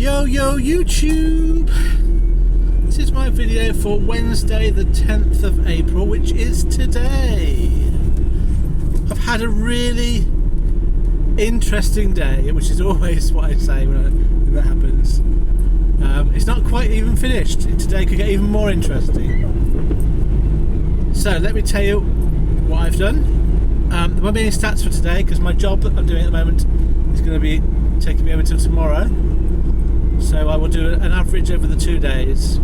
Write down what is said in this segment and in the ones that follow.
Yo YouTube! This is my video for Wednesday the 10th of April, which is today. I've had a really interesting day, which is always what I say when that happens. It's not quite even finished. Today could get even more interesting. So let me tell you what I've done. There won't be any stats for today because my job that I'm doing at the moment is going to be taking me over till tomorrow. So I will do an average over the 2 days.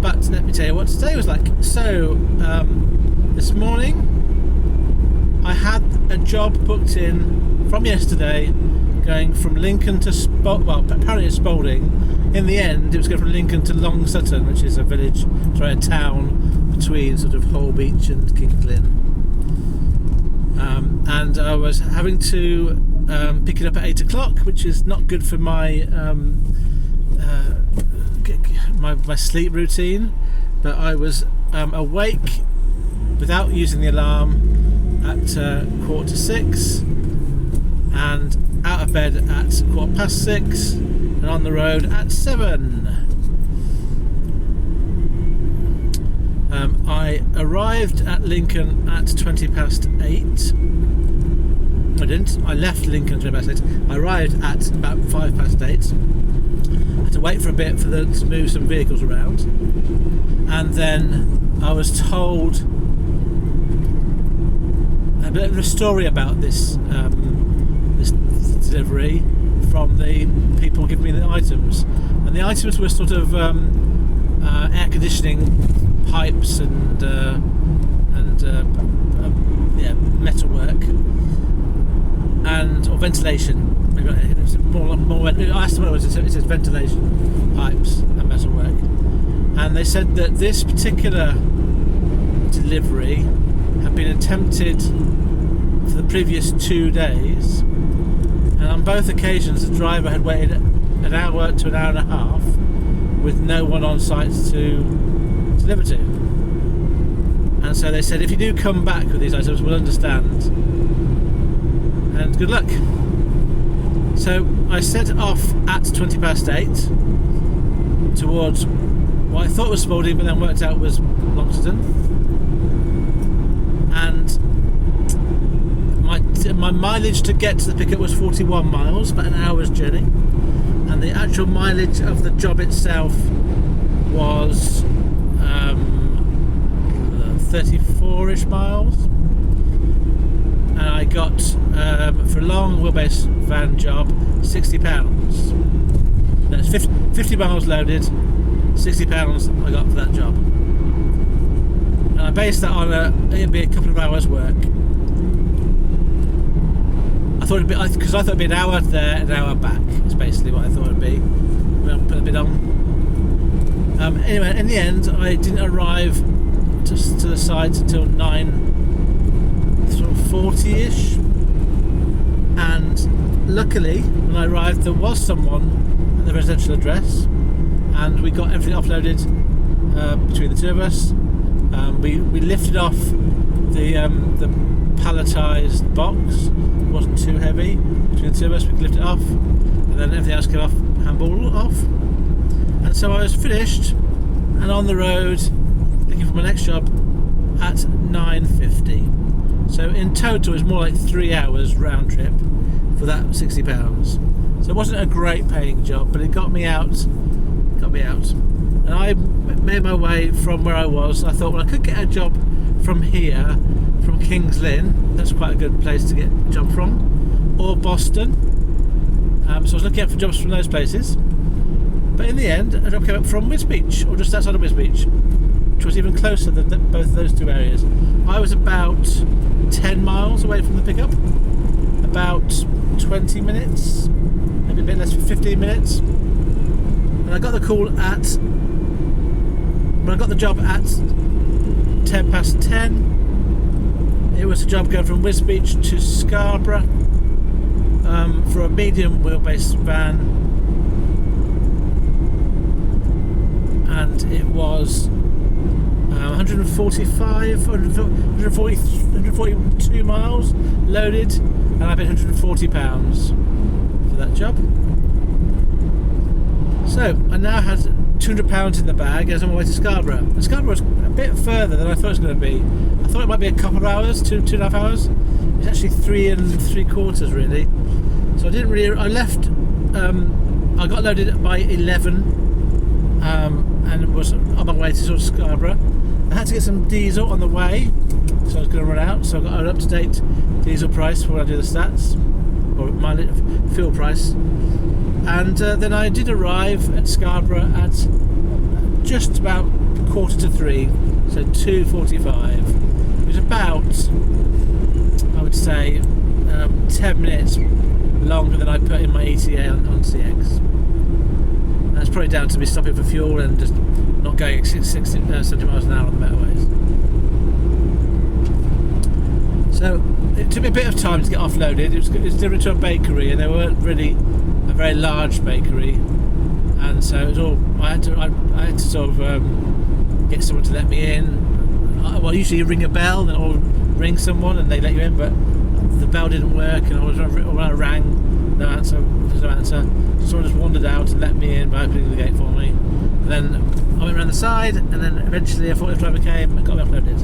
But let me tell you what today was like. So this morning I had a job booked in from yesterday going from Lincoln to apparently it's Spalding. In the end it was going from Lincoln to Long Sutton, which is a town between sort of Holbeach and Kings Lynn. And I was having to pick it up at 8 o'clock, which is not good for my my sleep routine, but I was awake without using the alarm at 5:45 and out of bed at 6:15 and on the road at 7. I arrived at Lincoln at 8:20. I didn't. I left Lincoln at 8:20. I arrived at about 8:05. I had to wait for a bit for them to move some vehicles around, and then I was told a bit of a story about this this delivery from the people giving me the items, and the items were sort of air conditioning pipes and metalwork or ventilation. It's more. I asked them what it was. It says ventilation pipes and metalwork, and they said that this particular delivery had been attempted for the previous 2 days, and on both occasions the driver had waited an hour to an hour and a half with no one on site to deliver to. And so they said, if you do come back with these items, we'll understand, and good luck. So I set off at 8:20 towards what I thought was Spalding, but then worked out was Long Sutton. And my mileage to get to the pickup was 41 miles, about an hour's journey. And the actual mileage of the job itself was 34-ish miles. And I got, for a long wheelbase van job, £60. That's 50 miles loaded, £60 I got for that job. And I based that on it'd be a couple of hours work. I thought it'd be an hour there, an hour back. It's basically what I thought it'd be. I'll put a bit on. Anyway, in the end, I didn't arrive to the site until 9:40ish, and luckily when I arrived there was someone at the residential address, and we got everything offloaded between the two of us. We lifted off the palletised box. It wasn't too heavy. Between the two of us we could lift it off, and then everything else came off, handball off, and so I was finished and on the road looking for my next job at 9:50. So in total it's more like 3 hours round trip for that £60. So it wasn't a great paying job, but it got me out. And I made my way from where I was. I thought, well, I could get a job from here, from Kings Lynn. That's quite a good place to get a job from, or Boston. So I was looking out for jobs from those places. But in the end, a job came up from Wisbech, or just outside of Wisbech, which was even closer than both those two areas. I was about 10 miles away from the pickup, about 20 minutes, maybe a bit less than 15 minutes. And I got the job at 10:10. It was a job going from Wisbech to Scarborough for a medium wheelbase van, and it was 142 miles loaded, and I paid £140 for that job. So I now had £200 in the bag as I'm on my way to Scarborough. And Scarborough was a bit further than I thought it was going to be. I thought it might be a couple of hours, 2.5 hours. It's actually 3 3/4 really. So I didn't really. I left. I got loaded by 11, and was on my way to sort of Scarborough. I had to get some diesel on the way, so I was going to run out. So I got an up-to-date diesel price for when I do the stats, or my fuel price. And then I did arrive at Scarborough at just about 2:45, so 2:45. It was about, I would say, 10 minutes longer than I put in my ETA on CX. And that's probably down to me stopping for fuel and just not going 70 miles an hour on the motorways. So it took me a bit of time to get offloaded. It was delivered to a bakery, and they weren't really a very large bakery, and so it was all. I had to sort of get someone to let me in. Well, usually you ring a bell or ring someone and they let you in, but the bell didn't work, and when I rang, no answer. There's no answer. Someone just wandered out and let me in by opening the gate for me. And then I went around the side, and then eventually a forklift driver came and got me offloaded.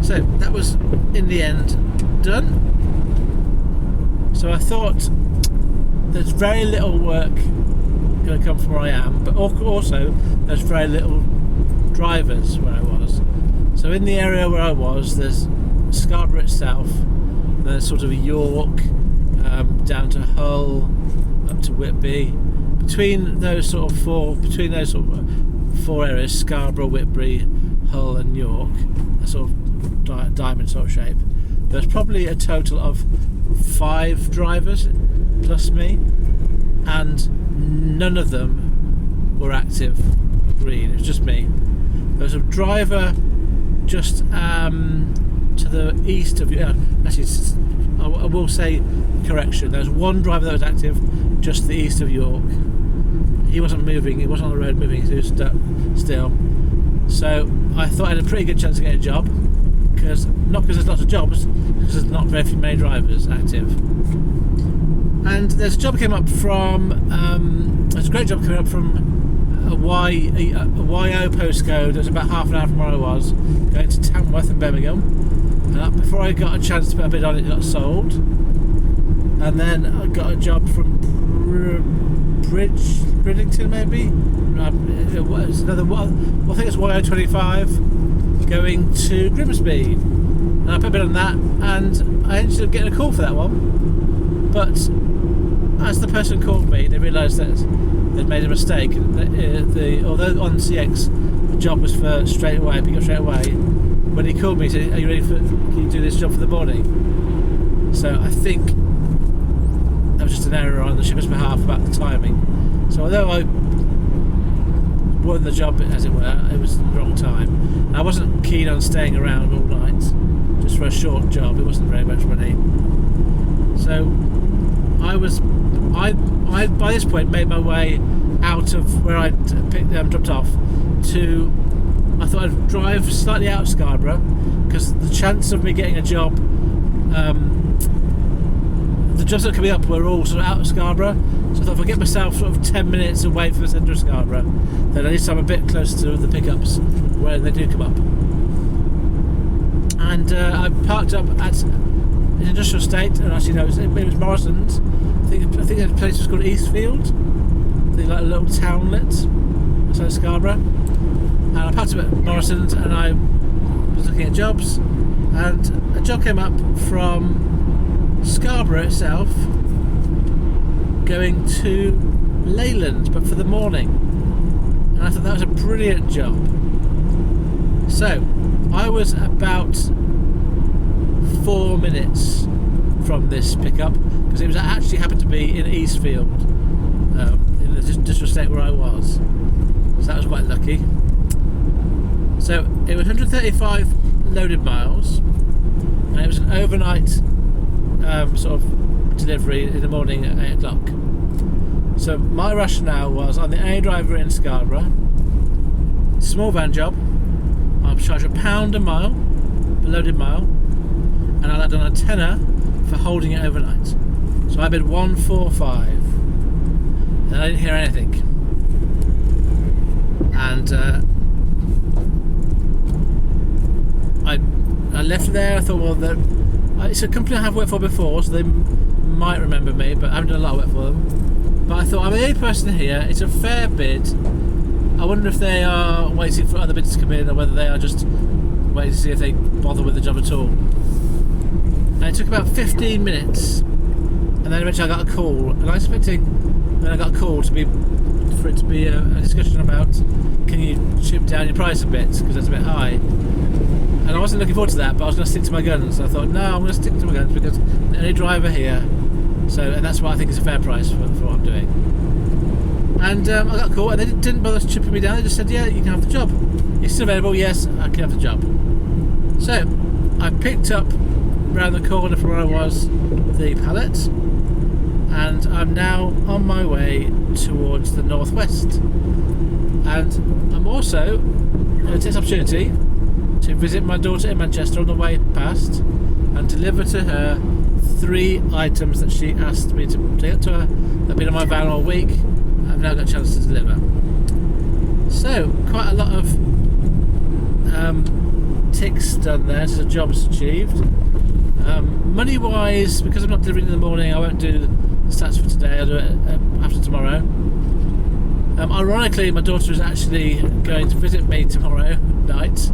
So that was in the end done. So I thought there's very little work going to come from where I am, but also there's very little drivers where I was. So in the area where I was, there's Scarborough itself, there's sort of York, down to Hull, up to Whitby. Between those sort of four areas, Scarborough, Whitby, Hull and York, a sort of diamond sort of shape, there's probably a total of 5 drivers plus me, and none of them were active green. It was just me. There was a driver just to the east of actually, I will say correction, there was one driver that was active just to the east of York. He wasn't moving, he wasn't on the road moving, he was stuck still. So I thought I had a pretty good chance of getting a job, not because there's lots of jobs, because there's not very many drivers active. And there's a job came up from there's a great job coming up from a YO postcode. It was about half an hour from where I was, going to Tamworth and Birmingham. And before I got a chance to put a bid on it, it got sold. And then I got a job from Bridlington, maybe. It was another. Well, I think it's YO25 going to Grimsby. And I put a bid on that, and I ended up getting a call for that one. But as the person called me, they realised that they'd made a mistake. Although on CX the job was for straight away, pick up straight away. When he called me, he said, "Are you ready can you do this job for the morning?" So I think there was just an error on the shipper's behalf about the timing. So although I won the job, as it were, it was the wrong time. And I wasn't keen on staying around all night just for a short job. It wasn't very much money. So I by this point made my way out of where I'd dropped off to. I thought I'd drive slightly out of Scarborough, because the chance of me getting a job, the jobs that were coming up were all sort of out of Scarborough. So I thought if I get myself sort of 10 minutes away from the centre of Scarborough, then at least I'm a bit closer to the pickups where they do come up. And I parked up at an industrial estate, and actually no, it was Morrison's. I think the place was called Eastfield. They like a little townlet outside Scarborough. And I parked up at Morrison's, and I was looking at jobs, and a job came up from Scarborough itself going to Leyland, but for the morning. And I thought that was a brilliant job. So I was about 4 minutes from this pickup, because it was actually happened to be in Eastfield, in the district estate where I was. So that was quite lucky. So it was 135 loaded miles, and it was an overnight sort of delivery in the morning at 8 o'clock. So my rationale was, I'm the only driver in Scarborough, small van job, I'll charge £1 a mile, a loaded mile, and I'll add on a tenner for holding it overnight. So I bid 145. and I didn't hear anything. And I left there. I thought, well, it's a company I have worked for before, so they might remember me, but I haven't done a lot of work for them. But I thought, I'm the only person here. It's a fair bid. I wonder if they are waiting for other bids to come in, or whether they are just waiting to see if they bother with the job at all. And it took about 15 minutes, and then eventually I got a call, and I was expecting, then I got a call for it to be a discussion about, can you chip down your price a bit, because that's a bit high. And I wasn't looking forward to that, but I was going to stick to my guns. I thought, no, I'm going to stick to my guns because I'm the only driver here. And that's what I think is a fair price for what I'm doing. And I got a call, and they didn't bother chipping me down. They just said, yeah, you can have the job. It's still available, yes, I can have the job. So I picked up around the corner from where I was the pallet, and I'm now on my way towards the northwest. And I'm also going to take this opportunity to visit my daughter in Manchester on the way past and deliver to her 3 items that she asked me to take up to her. They've been in my van all week. I've now got a chance to deliver. So, quite a lot of ticks done there, so the job's achieved. Money wise, because I'm not delivering in the morning, I won't do the stats for today, I'll do it after tomorrow. Ironically, my daughter is actually going to visit me tomorrow night.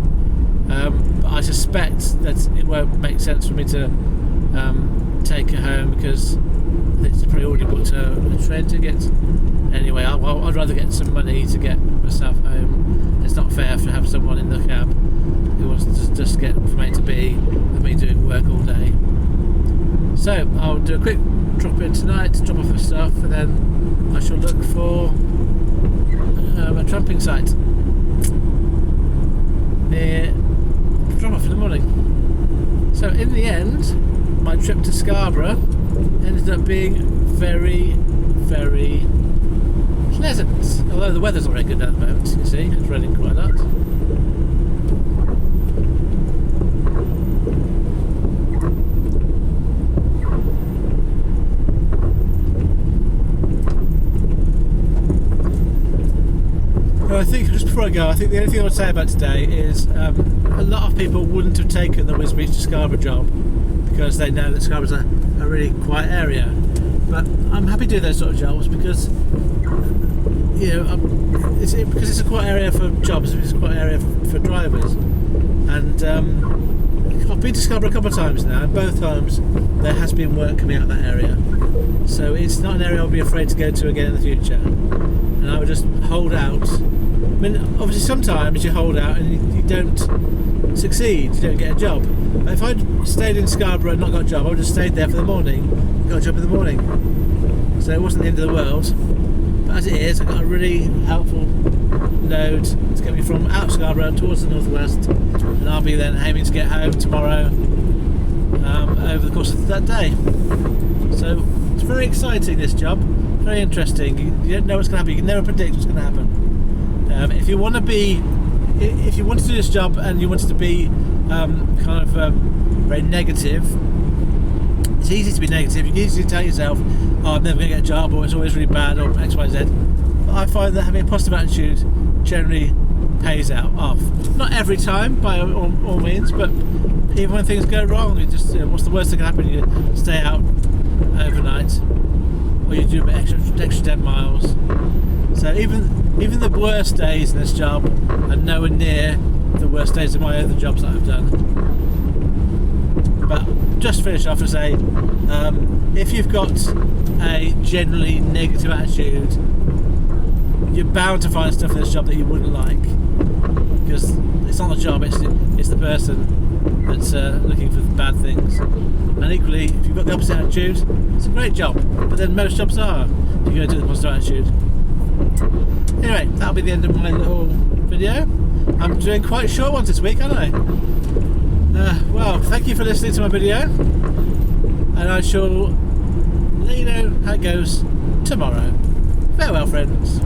But I suspect that it won't make sense for me to take her home because it's probably already booked a train ticket. Anyway, I'd rather get some money to get myself home. It's not fair to have someone in the cab who wants to just get from A to B with me doing work all day. So I'll do a quick drop in tonight, drop off the stuff, and then I shall look for a tramping site near drop off in the morning. So in the end, my trip to Scarborough ended up being very, very pleasant. Although the weather's not very good at the moment, you can see it's raining quite a lot. I think, just before I go, I think the only thing I would say about today is a lot of people wouldn't have taken the Weds to Scarborough job because they know that Scarborough's a really quiet area. But I'm happy to do those sort of jobs because, you know, because it's a quiet area for jobs, it's a quiet area for drivers. And I've been to Scarborough a couple of times now, and both times there has been work coming out of that area. So it's not an area I'll be afraid to go to again in the future. And I would just hold out. I mean, obviously sometimes you hold out and you don't succeed, you don't get a job. But if I'd stayed in Scarborough and not got a job, I would have stayed there for the morning, got a job in the morning. So it wasn't the end of the world. But as it is, I got a really helpful load to get me from out of Scarborough towards the northwest, and I'll be then aiming to get home tomorrow over the course of that day. So it's very exciting, this job. Very interesting. You don't know what's going to happen. You can never predict what's going to happen. If you want to do this job and you want it to be very negative, it's easy to be negative. You can easily tell yourself, "Oh, I'm never going to get a job," or "It's always really bad," or X, Y, Z. But I find that having a positive attitude generally pays off. Not every time, by all means, but even when things go wrong, you just what's the worst that can happen? You stay out overnight. Or you do a bit extra 10 miles. So even the worst days in this job are nowhere near the worst days of my other jobs that I've done. But just to finish off and say, if you've got a generally negative attitude, you're bound to find stuff in this job that you wouldn't like, because it's not the job, it's the person that's looking for bad things. And equally, if you've got the opposite attitude, it's a great job, but then most jobs are if you're going to do the positive attitude. Anyway, that'll be the end of my little video. I'm doing quite short ones this week, aren't I? Well, thank you for listening to my video, and I shall let you know how it goes tomorrow. Farewell, friends.